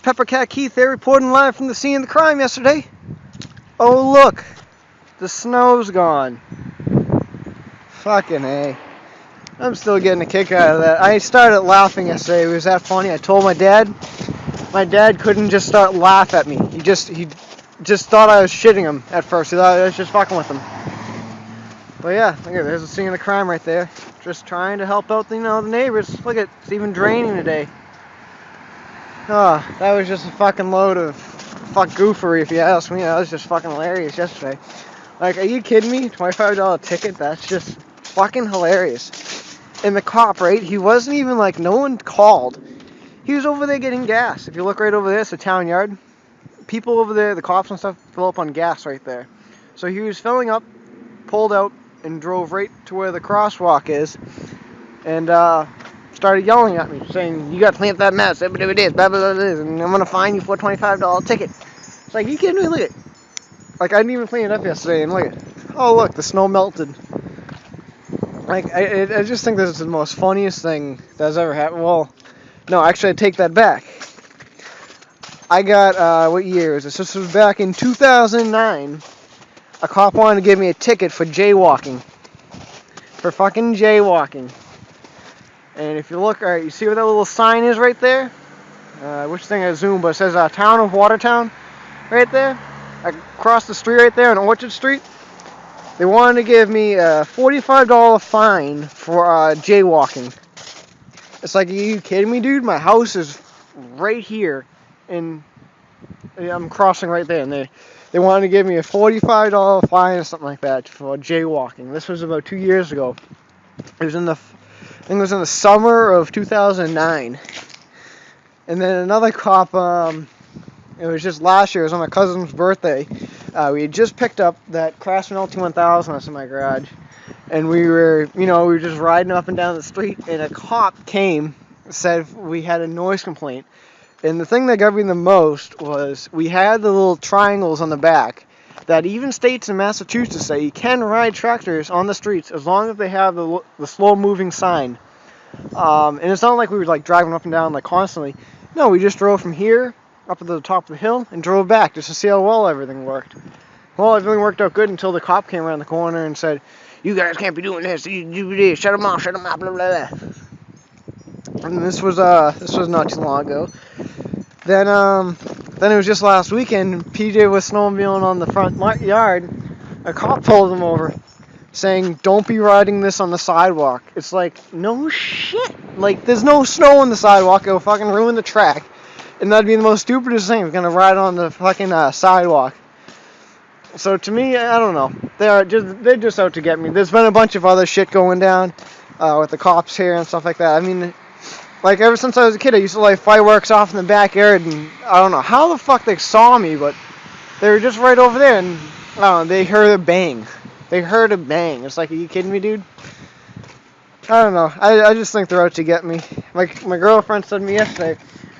Pepper Cat Keith there, reporting live from the scene of the crime yesterday. Oh look, the snow's gone. Fucking A. I'm still getting a kick out of that. I started laughing yesterday. It was that funny. I told my dad. My dad couldn't just start laugh at me. He just thought I was shitting him at first. He thought I was just fucking with him. But yeah, look at there's the scene of the crime right there. Just trying to help out, the neighbors. Look at it's even draining today. Oh, that was just a fucking load of goofery, if you ask me. That was just fucking hilarious yesterday. Like, are you kidding me? $25 ticket? That's just fucking hilarious. And the cop, right? He wasn't even like, no one called. He was over there getting gas. If you look right over there, it's the town yard. People over there, the cops and stuff, fill up on gas right there. So he was filling up, pulled out, and drove right to where the crosswalk is. And, started yelling at me, saying, "You got to clean up that mess, blah, blah, blah, blah, blah, blah, and I'm going to fine you for a $25 ticket." It's like, you kidding me? Look at it. Like, I didn't even clean it up yesterday, and look at it. Oh, look, the snow melted. Like, I just think this is the most funniest thing that's ever happened. Well, no, actually, I take that back. I got, what year is this? This was back in 2009. A cop wanted to give me a ticket for jaywalking. For fucking jaywalking. And if you look, alright, you see where that little sign is right there? Which thing I zoom, but it says Town of Watertown right there. Across the street right there on Orchard Street. They wanted to give me a $45 fine for jaywalking. It's like, are you kidding me, dude? My house is right here, and I'm crossing right there, and they wanted to give me a $45 fine or something like that for jaywalking. This was about 2 years ago. It was I think it was in the summer of 2009. And then another cop, it was just last year, it was on my cousin's birthday. We had just picked up that Craftsman LT1000 that's in my garage. And we were just riding up and down the street, and a cop came, said we had a noise complaint. And the thing that got me the most was we had the little triangles on the back that even states in Massachusetts say you can ride tractors on the streets as long as they have the slow-moving sign. And it's not like we were like driving up and down like constantly. No, we just drove from here up to the top of the hill and drove back just to see how well everything worked. Well, everything worked out good until the cop came around the corner and said, "You guys can't be doing this. You do this. Shut them off. Shut them off. Blah blah blah." And this was not too long ago. Then it was just last weekend. PJ was snowmobiling on the front yard. A cop pulled him over, saying, "Don't be riding this on the sidewalk." It's like, no shit. Like, there's no snow on the sidewalk. It'll fucking ruin the track. And that'd be the most stupidest thing. We're gonna ride on the fucking sidewalk. So to me, I don't know. They're just out to get me. There's been a bunch of other shit going down with the cops here and stuff like that. I mean, like, ever since I was a kid, I used to light fireworks off in the backyard, and I don't know how the fuck they saw me, but they were just right over there, and I don't know, they heard a bang. They heard a bang. It's like, are you kidding me, dude? I don't know. I just think they're out to get me. My girlfriend said to me yesterday,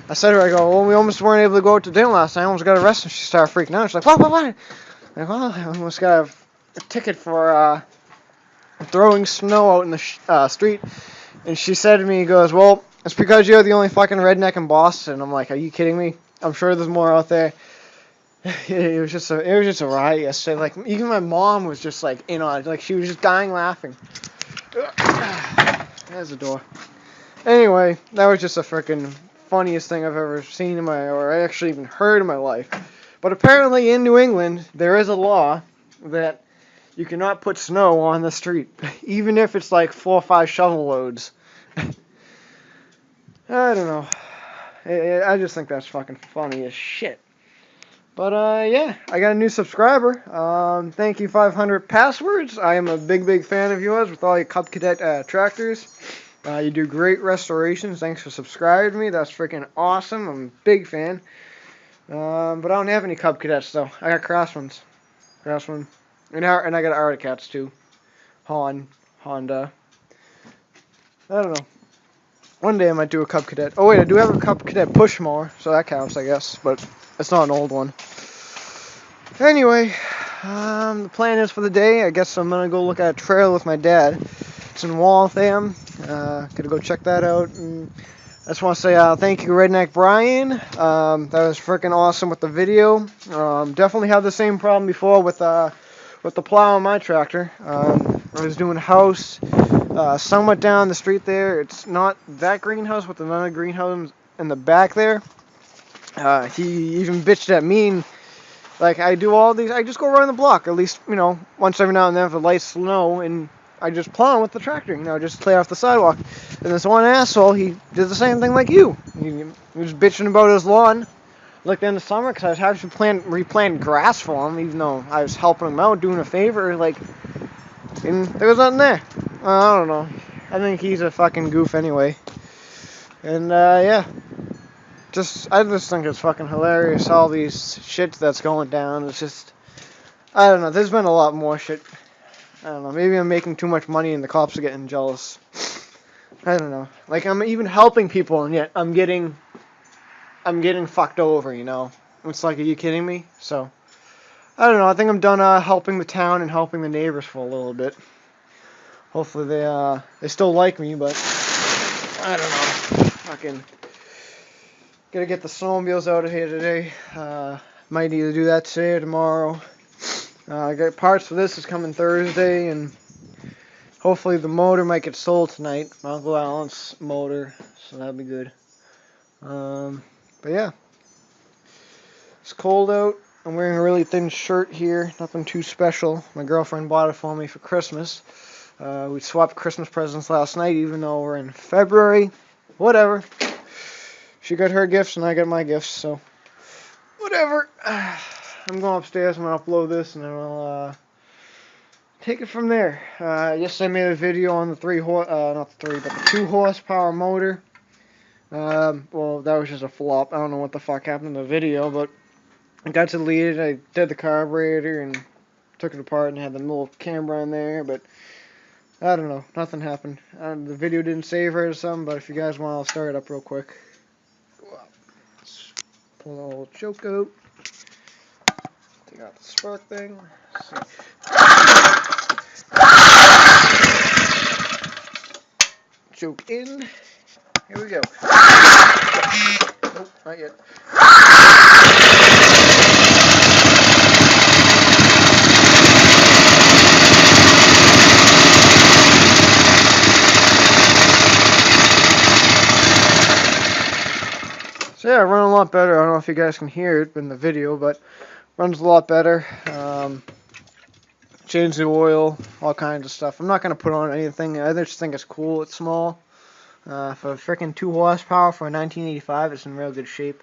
I said to her, I go, "Well, we almost weren't able to go out to dinner last night. I almost got arrested." She started freaking out. She's like, what? I'm like, well, I almost got a ticket for throwing snow out in the street. And she said to me, he goes, "Well, it's because you're the only fucking redneck in Boston." I'm like, are you kidding me? I'm sure there's more out there. It was just a riot yesterday. Like, even my mom was just like in on it. Like, she was just dying laughing. There's the door. Anyway, that was just the freaking funniest thing I've ever seen or I actually even heard in my life. But apparently in New England, there is a law that you cannot put snow on the street, even if it's like 4 or 5 shovel loads. I don't know. I just think that's fucking funny as shit. But, yeah, I got a new subscriber. Thank you, 500 Passwords. I am a big fan of yours with all your Cub Cadet tractors. You do great restorations. Thanks for subscribing to me. That's freaking awesome. I'm a big fan. But I don't have any Cub Cadets, though. I got Craftsman. And I got Articats, too. Honda. I don't know. One day I might do a Cub Cadet. Oh, wait, I do have a Cub Cadet push mower, so that counts, I guess. But it's not an old one. Anyway, the plan is for the day, I guess I'm going to go look at a trail with my dad. It's in Waltham. Gonna go check that out. And I just want to say thank you, Redneck Brian. That was freaking awesome with the video. Definitely had the same problem before with the plow on my tractor. I was doing a house somewhat down the street there. It's not that greenhouse, with another greenhouse in the back there. He even bitched at me. And, like, I do all these, I just go around the block, at least, once every now and then if the lights snow, and I just plow with the tractor, just clear off the sidewalk. And this one asshole, he did the same thing like you. He was bitching about his lawn, like in the summer, because I was having to replant grass for him, even though I was helping him out, doing a favor, like, and there was nothing there. I don't know. I think he's a fucking goof anyway. And, yeah. I just think it's fucking hilarious, all these shit that's going down. It's just, I don't know, there's been a lot more shit. I don't know, maybe I'm making too much money and the cops are getting jealous. I don't know. Like, I'm even helping people and yet I'm getting fucked over, It's like, are you kidding me? So, I don't know, I think I'm done helping the town and helping the neighbors for a little bit. Hopefully they still like me, but I don't know. Fucking gotta get the snowmobiles out of here today. Might either do that today or tomorrow. I got parts for this is coming Thursday, and hopefully the motor might get sold tonight. My Uncle Alan's motor, so that'll be good. But yeah, it's cold out. I'm wearing a really thin shirt here, nothing too special. My girlfriend bought it for me for Christmas. We swapped Christmas presents last night, even though we're in February. Whatever. She got her gifts and I got my gifts, so whatever. I'm going upstairs. I'm going to upload this and then I'll take it from there. Yesterday I made a video on the 2 horsepower motor. Well, that was just a flop. I don't know what the fuck happened in the video, but I got deleted. I did the carburetor and took it apart and had the little camera in there, but I don't know. Nothing happened. The video didn't save or something, but if you guys want, I'll start it up real quick. Let's pull the little choke out. Take out the spark thing. Choke in. Here we go. Nope, not yet. So yeah, run a lot better. I don't know if you guys can hear it in the video, but runs a lot better. Change the oil, all kinds of stuff. I'm not going to put on anything. I just think it's cool. It's small. For freaking 2 horsepower for a 1985, it's in real good shape.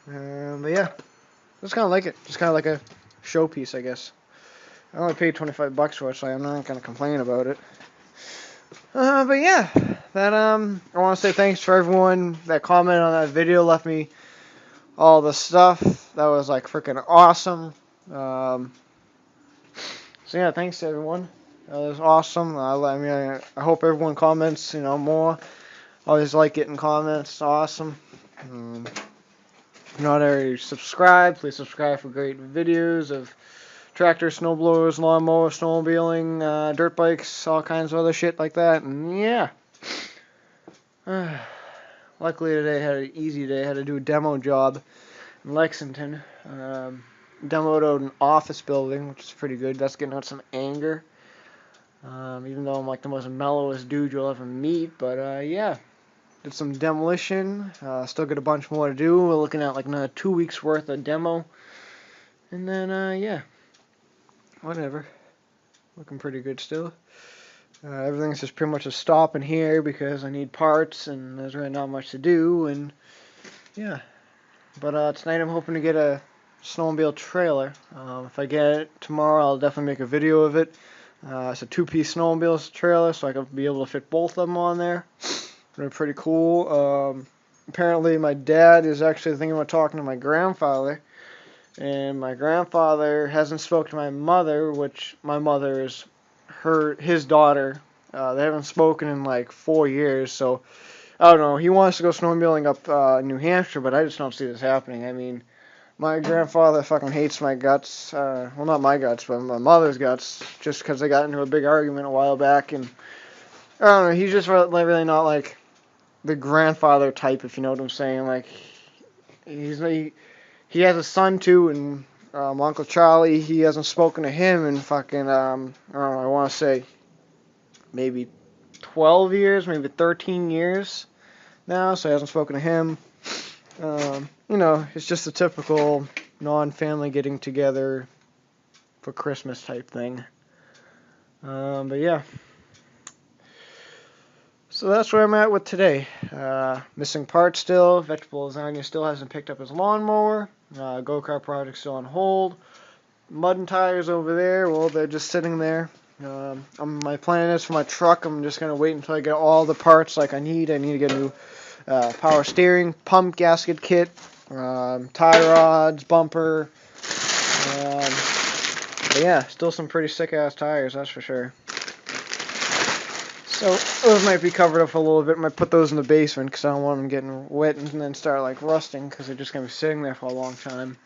But yeah, just kind of like it. Just kind of like a showpiece, I guess. I only paid $25 for it, so I'm not going to complain about it. But yeah, I want to say thanks for everyone that commented on that video, left me all the stuff. That was like freaking awesome. So yeah, thanks to everyone. That was awesome. I hope everyone comments, more. Always like getting comments. It's awesome. If you're not already subscribed, please subscribe for great videos of tractors, snowblowers, lawnmowers, snowmobiling, dirt bikes, all kinds of other shit like that. And yeah. Luckily today I had an easy day. I had to do a demo job in Lexington. Demoed out an office building, which is pretty good. That's getting out some anger. Even though I'm like the most mellowest dude you'll ever meet. But yeah. Did some demolition. Still got a bunch more to do. We're looking at like another 2 weeks worth of demo. And then yeah. Whatever. Looking pretty good still. Everything's just pretty much a stop in here because I need parts and there's really not much to do. And yeah. But tonight I'm hoping to get a snowmobile trailer. If I get it tomorrow, I'll definitely make a video of it. It's a 2-piece snowmobile trailer, so I can be able to fit both of them on there. They're pretty cool. Apparently my dad is actually thinking about talking to my grandfather. And my grandfather hasn't spoken to my mother, which my mother is his daughter. They haven't spoken in like 4 years, so I don't know. He wants to go snowmobiling up New Hampshire, but I just don't see this happening. I mean, my grandfather fucking hates my guts. Well, not my guts, but my mother's guts, just because they got into a big argument a while back. And I don't know. He's just really not like the grandfather type, if you know what I'm saying. Like he has a son too, and Uncle Charlie, he hasn't spoken to him in fucking I don't know, I want to say maybe 12 years, maybe 13 years now, so he hasn't spoken to him. It's just a typical non-family getting together for Christmas type thing. But yeah. So that's where I'm at with today. Missing parts still. Vegetable Lasagna still hasn't picked up his lawnmower. Go-kart project still on hold. Mud and tires over there, well, they're just sitting there. My plan is for my truck, I'm just going to wait until I get all the parts like I need. I need to get a new power steering, pump gasket kit, tie rods, bumper. But yeah, still some pretty sick-ass tires, that's for sure. So those might be covered up a little bit. Might put those in the basement because I don't want them getting wet and then start like rusting because they're just going to be sitting there for a long time.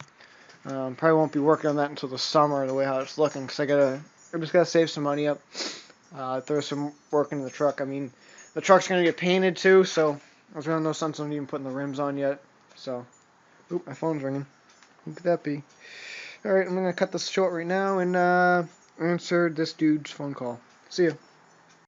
Probably won't be working on that until the summer, the way how it's looking, because I just gotta save some money up, throw some work into the truck. I mean, the truck's gonna get painted too, so there's really no sense in even putting the rims on yet. So, oop, my phone's ringing. Who could that be? All right, I'm gonna cut this short right now and answer this dude's phone call. See ya.